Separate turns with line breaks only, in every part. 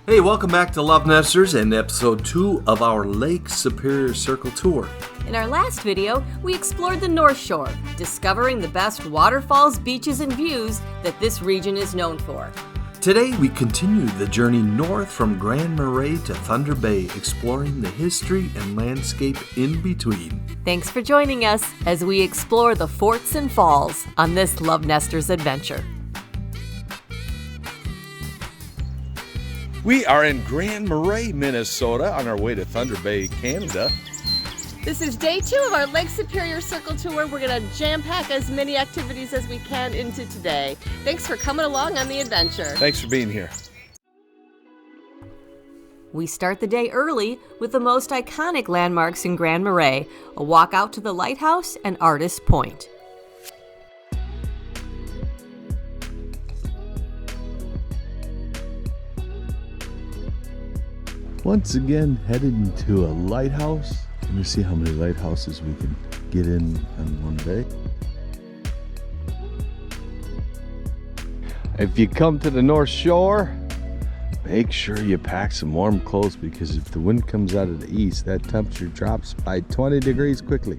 Hey, welcome back to LoveNesters and episode 2 of our Lake Superior Circle Tour.
In our last video, we explored the North Shore, discovering the best waterfalls, beaches, and views that this region is known for.
Today, we continue the journey north from Grand Marais to Thunder Bay, exploring the history and landscape in between.
Thanks for joining us as we explore the forts and falls on this LoveNesters adventure.
We are in Grand Marais, Minnesota, on our way to Thunder Bay, Canada.
This is day 2 of our Lake Superior Circle Tour. We're going to jam-pack as many activities as we can into today. Thanks for coming along on the adventure.
Thanks for being here.
We start the day early with the most iconic landmarks in Grand Marais, a walk out to the lighthouse and Artist Point.
Once again, headed into a lighthouse. Let me see how many lighthouses we can get in one day. If you come to the North Shore, make sure you pack some warm clothes, because if the wind comes out of the east, that temperature drops by 20 degrees quickly.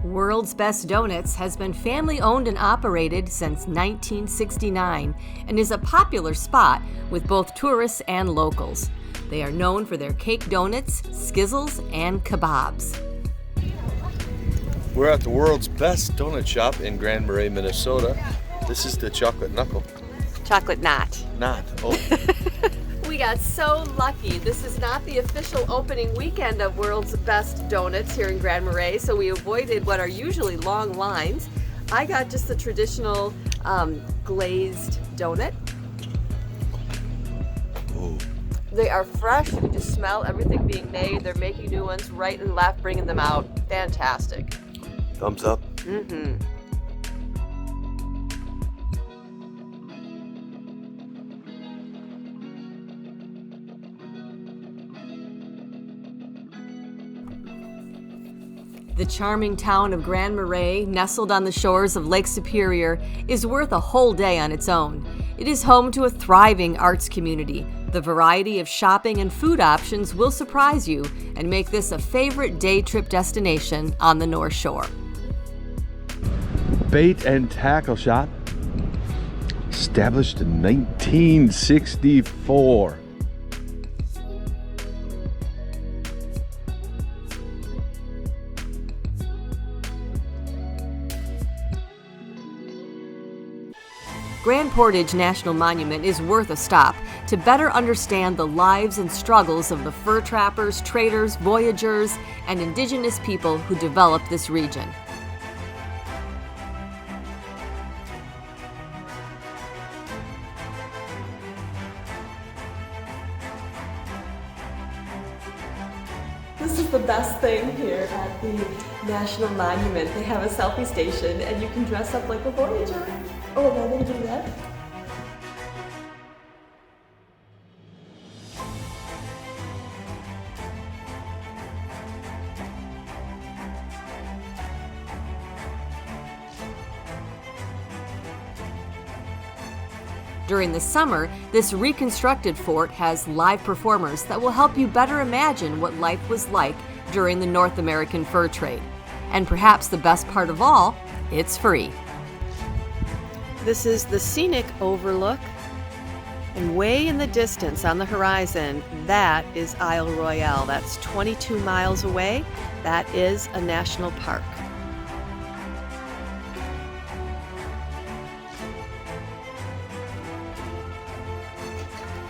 World's Best Donuts has been family owned and operated since 1969 and is a popular spot with both tourists and locals. They are known for their cake donuts, skizzles, and kebabs.
We're at the world's best donut shop in Grand Marais, Minnesota. This is the Chocolate Knuckle.
Chocolate knot.
Not. Oh.
We got so lucky. This is not the official opening weekend of World's Best Donuts here in Grand Marais, so we avoided what are usually long lines. I got just the traditional glazed donut.
Oh.
They are fresh. You can just smell everything being made. They're making new ones right and left, bringing them out. Fantastic.
Thumbs up.
Mm-hmm. The charming town of Grand Marais, nestled on the shores of Lake Superior, is worth a whole day on its own. It is home to a thriving arts community. The variety of shopping and food options will surprise you and make this a favorite day trip destination on the North Shore.
Bait and tackle shop, established in 1964.
Grand Portage National Monument is worth a stop to better understand the lives and struggles of the fur trappers, traders, voyageurs, and indigenous people who developed this region. This is the best thing here at the National Monument. They have a selfie station and you can dress up like a voyager. Oh, am I going to do that? During the summer, this reconstructed fort has live performers that will help you better imagine what life was like during the North American fur trade. And perhaps the best part of all, it's free. This is the scenic overlook, and way in the distance on the horizon, that is Isle Royale. That's 22 miles away. That is a national park.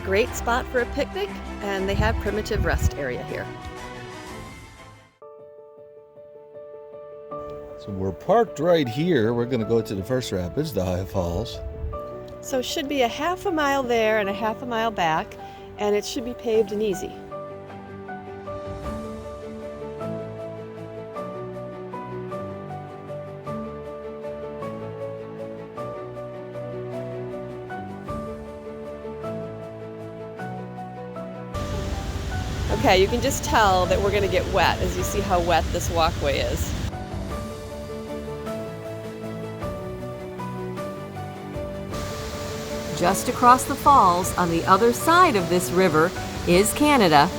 Great spot for a picnic, and they have primitive rest area here.
So we're parked right here. We're going to go to the first rapids, the High Falls.
So it should be a half a mile there and a half a mile back, and it should be paved and easy. Okay, you can just tell that we're gonna get wet as you see how wet this walkway is. Just across the falls, on the other side of this river, is Canada.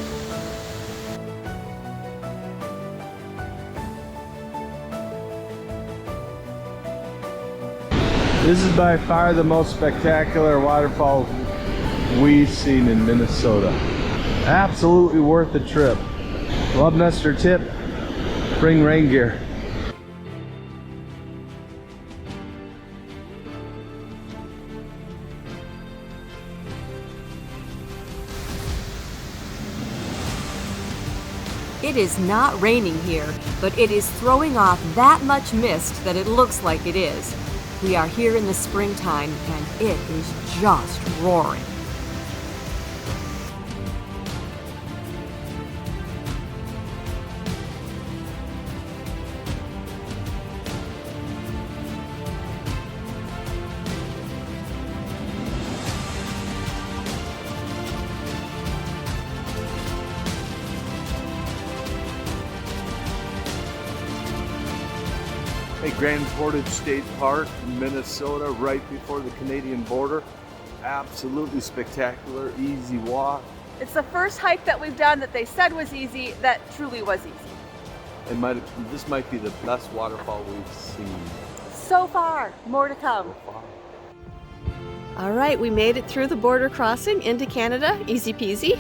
This is by far the most spectacular waterfall we've seen in Minnesota. Absolutely worth the trip. LoveNester tip, bring rain gear.
It is not raining here, but it is throwing off that much mist that it looks like it is. We are here in the springtime and it is just roaring.
Hey, Grand Portage State Park, Minnesota, right before the Canadian border. Absolutely spectacular, easy walk.
It's the first hike that we've done that they said was easy, that truly was easy.
This might be the best waterfall we've seen
So far, more to come.
so far.
All right, we made it through the border crossing into Canada, easy peasy.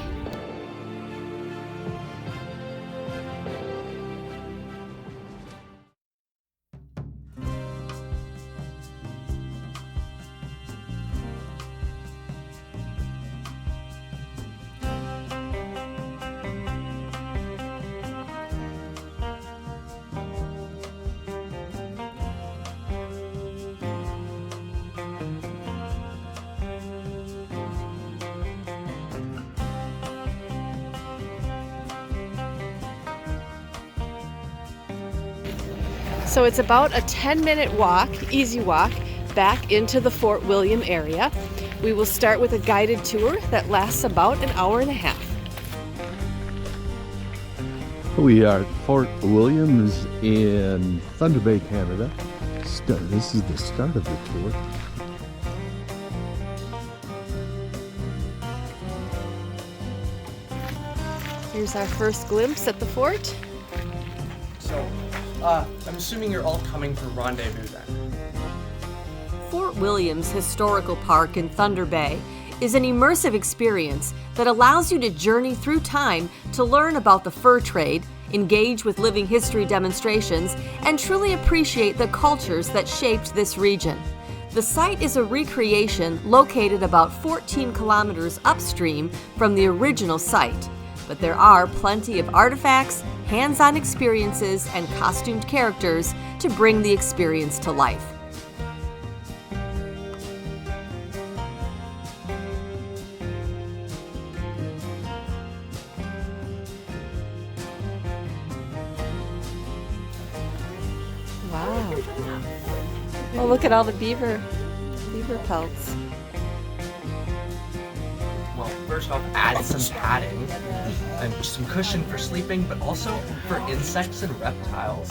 So it's about a 10-minute walk, easy walk, back into the Fort William area. We will start with a guided tour that lasts about an hour and a half.
We are at Fort Williams in Thunder Bay, Canada. This is the start of the tour.
Here's our first glimpse at the fort.
So, I'm assuming you're all coming for rendezvous then.
Fort Williams Historical Park in Thunder Bay is an immersive experience that allows you to journey through time to learn about the fur trade, engage with living history demonstrations, and truly appreciate the cultures that shaped this region. The site is a recreation located about 14 kilometers upstream from the original site, but there are plenty of artifacts, hands-on experiences, and costumed characters to bring the experience to life. Wow. Oh, look at all the beaver pelts.
Well, first off, add some padding and some cushion for sleeping, but also for insects and reptiles.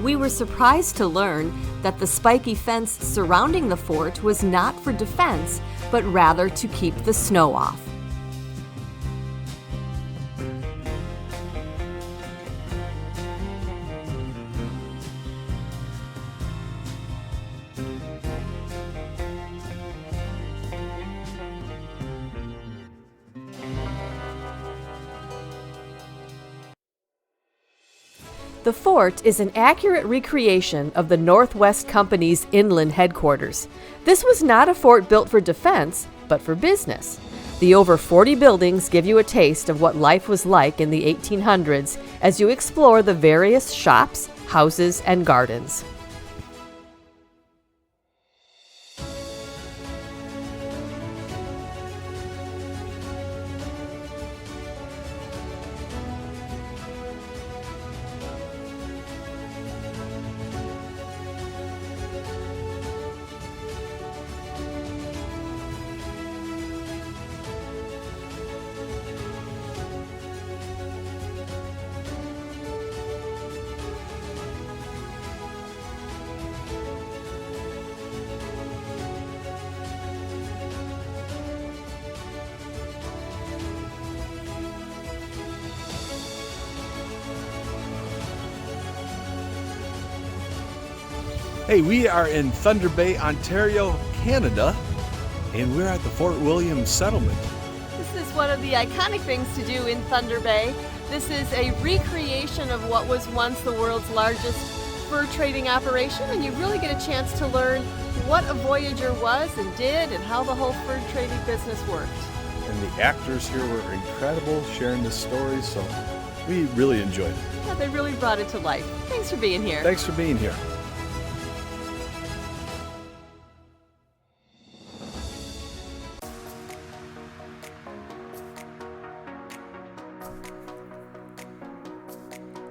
We were surprised to learn that the spiky fence surrounding the fort was not for defense, but rather to keep the snow off. The fort is an accurate recreation of the Northwest Company's inland headquarters. This was not a fort built for defense, but for business. The over 40 buildings give you a taste of what life was like in the 1800s as you explore the various shops, houses, and gardens.
Hey, we are in Thunder Bay, Ontario, Canada, and we're at the Fort William settlement.
This is one of the iconic things to do in Thunder Bay. This is a recreation of what was once the world's largest fur trading operation, and you really get a chance to learn what a voyager was and did and how the whole fur trading business worked.
And the actors here were incredible sharing the story, so we really enjoyed it.
Yeah, they really brought it to life. Thanks for being here.
Thanks for being here.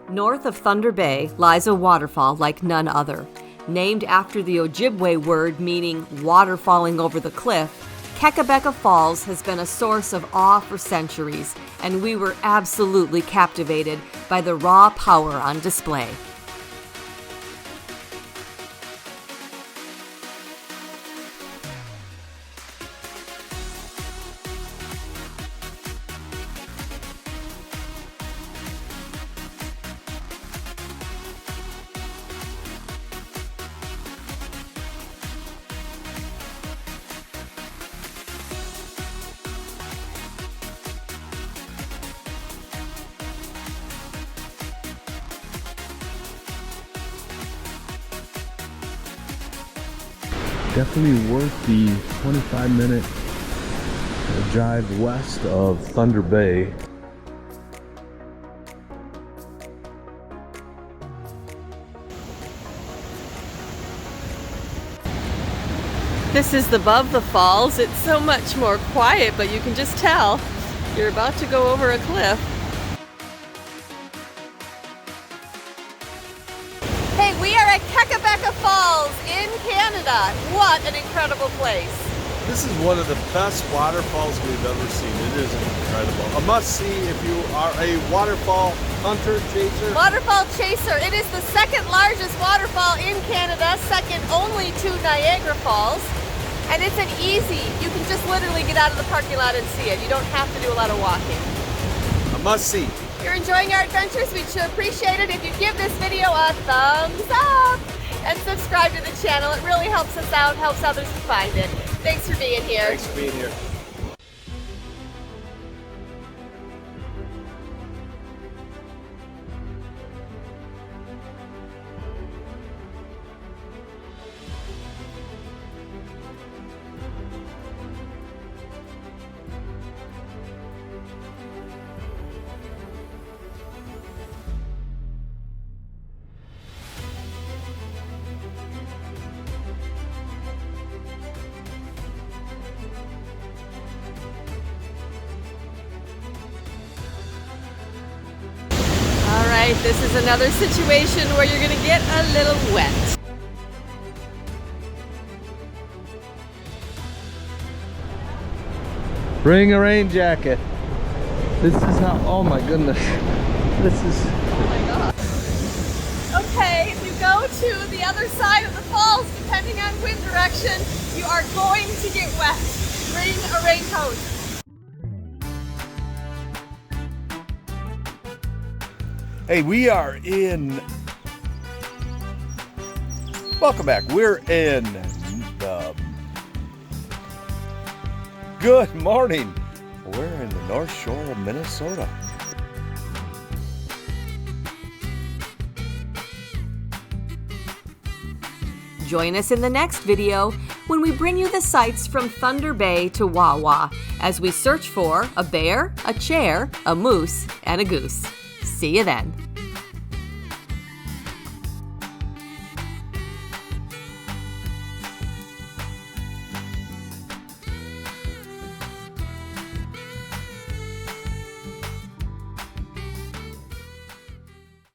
North of Thunder Bay lies a waterfall like none other. Named after the Ojibwe word meaning water falling over the cliff, Kakabeka Falls has been a source of awe for centuries, and we were absolutely captivated by the raw power on display.
Definitely worth the 25-minute drive west of Thunder Bay.
This is above the falls. It's so much more quiet, but you can just tell you're about to go over a cliff. Hey, we are at Kakabeka Falls in Canada. What an incredible place.
This is one of the best waterfalls we've ever seen. It is incredible. A must-see if you are a waterfall hunter, chaser.
Waterfall chaser. It is the second largest waterfall in Canada, second only to Niagara Falls. And it's an easy, you can just literally get out of the parking lot and see it. You don't have to do a lot of walking.
A must-see.
If you're enjoying our adventures, we'd sure appreciate it if you give this video a thumbs up and subscribe to the channel. It really helps us out, helps others to find it. Thanks for being here.
Thanks for being here.
This is another situation where you're gonna get a little wet.
Bring a rain jacket. This is how, oh my goodness. This is...
Okay, if you go to the other side of the falls, depending on wind direction, you are going to get wet. Bring a raincoat.
Hey, we are in... Welcome back. We're in... Good morning. We're in the North Shore of Minnesota.
Join us in the next video when we bring you the sights from Thunder Bay to Wawa as we search for a bear, a chair, a moose, and a goose. See you then.